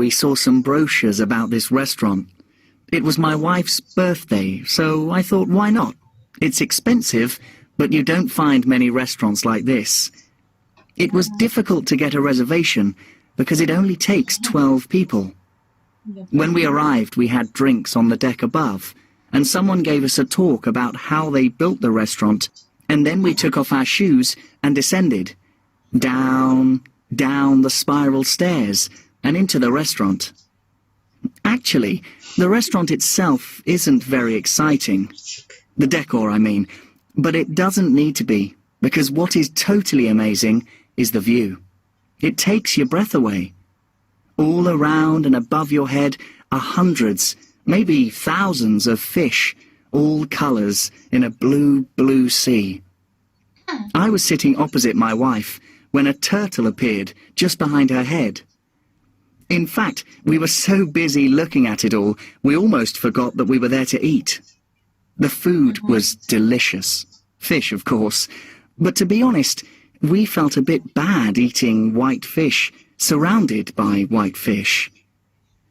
we saw some brochures about this restaurant. It was my wife's birthday, so I thought, why not? It's expensive, but you don't find many restaurants like this. It was difficult to get a reservation because it only takes 12 people. When we arrived, we had drinks on the deck above, and someone gave us a talk about how they built the restaurant, and then we took off our shoes and descended. Down the spiral stairs and into the restaurant. Actually, the restaurant itself isn't very exciting. The decor, I mean. But it doesn't need to be, because what is totally amazing is the view. It takes your breath away. All around and above your head are hundreds, maybe thousands of fish, all colours in a blue sea. I was sitting opposite my wife when a turtle appeared just behind her head. In fact, we were so busy looking at it all, we almost forgot that we were there to eat. The food was delicious. Fish, of course. But to be honest, we felt a bit bad eating white fish, surrounded by white fish.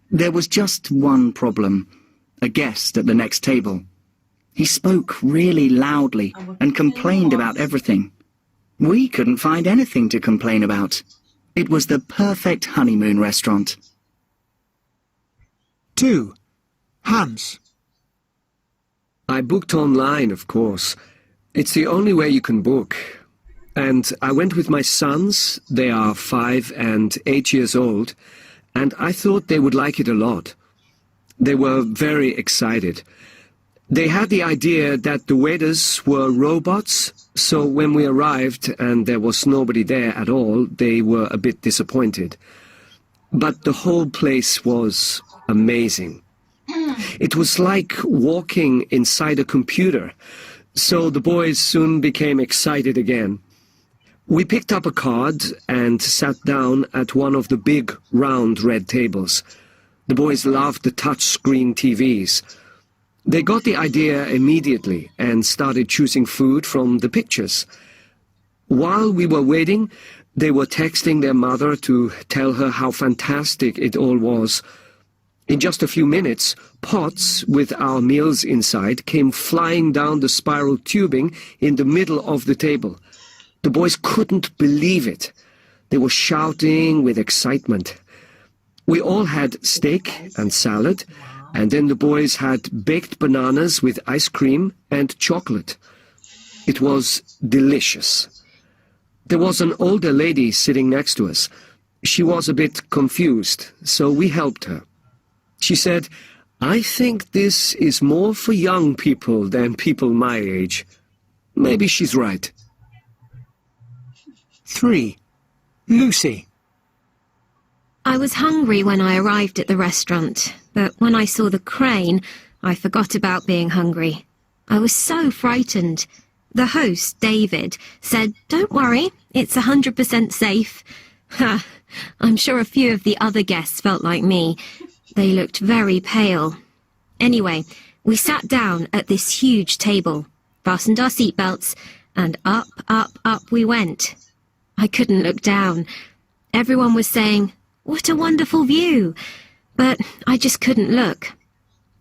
There was just one problem. A guest at the next table. He spoke really loudly and complained about everything. We couldn't find anything to complain about. It was the perfect honeymoon restaurant. 2. Hans. I booked online, of course. It's the only way you can book. And I went with my sons. They are 5 and 8 years old, and I thought they would like it a lot. They were very excited. They had the idea that the waiters were robots, so when we arrived and there was nobody there at all, they were a bit disappointed. But the whole place was amazing. It was like walking inside a computer, so the boys soon became excited again. We picked up a card and sat down at one of the big, round red tables. The boys loved the touch-screen TVs. They got the idea immediately and started choosing food from the pictures. While we were waiting, they were texting their mother to tell her how fantastic it all was. In just a few minutes, pots with our meals inside came flying down the spiral tubing in the middle of the table. The boys couldn't believe it. They were shouting with excitement. We all had steak and salad, and then the boys had baked bananas with ice cream and chocolate. It was delicious. There was an older lady sitting next to us. She was a bit confused, so we helped her. She said, "I think this is more for young people than people my age." Maybe she's right. 3. Lucy. I was hungry when I arrived at the restaurant, but when I saw the crane, I forgot about being hungry. I was so frightened. The host, David, said, "Don't worry, it's 100% safe." Ha! I'm sure a few of the other guests felt like me. They looked very pale. Anyway, we sat down at this huge table, fastened our seatbelts, and up we went. I couldn't look down. Everyone was saying, "What a wonderful view!" But I just couldn't look.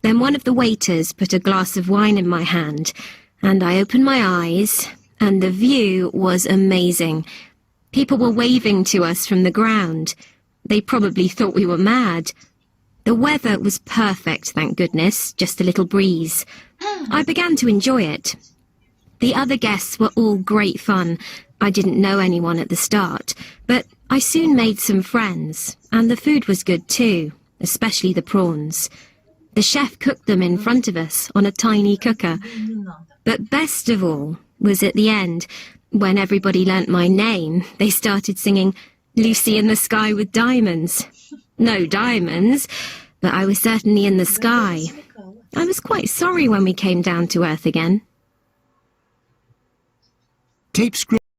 Then one of the waiters put a glass of wine in my hand, and I opened my eyes, and the view was amazing. People were waving to us from the ground. They probably thought we were mad. The weather was perfect, thank goodness, just a little breeze. I began to enjoy it. The other guests were all great fun. I didn't know anyone at the start, but I soon made some friends, and the food was good too, especially the prawns. The chef cooked them in front of us on a tiny cooker. But best of all was at the end, when everybody learnt my name, they started singing "Lucy in the Sky with Diamonds." No diamonds, but I was certainly in the sky. I was quite sorry when we came down to earth again. Tape script.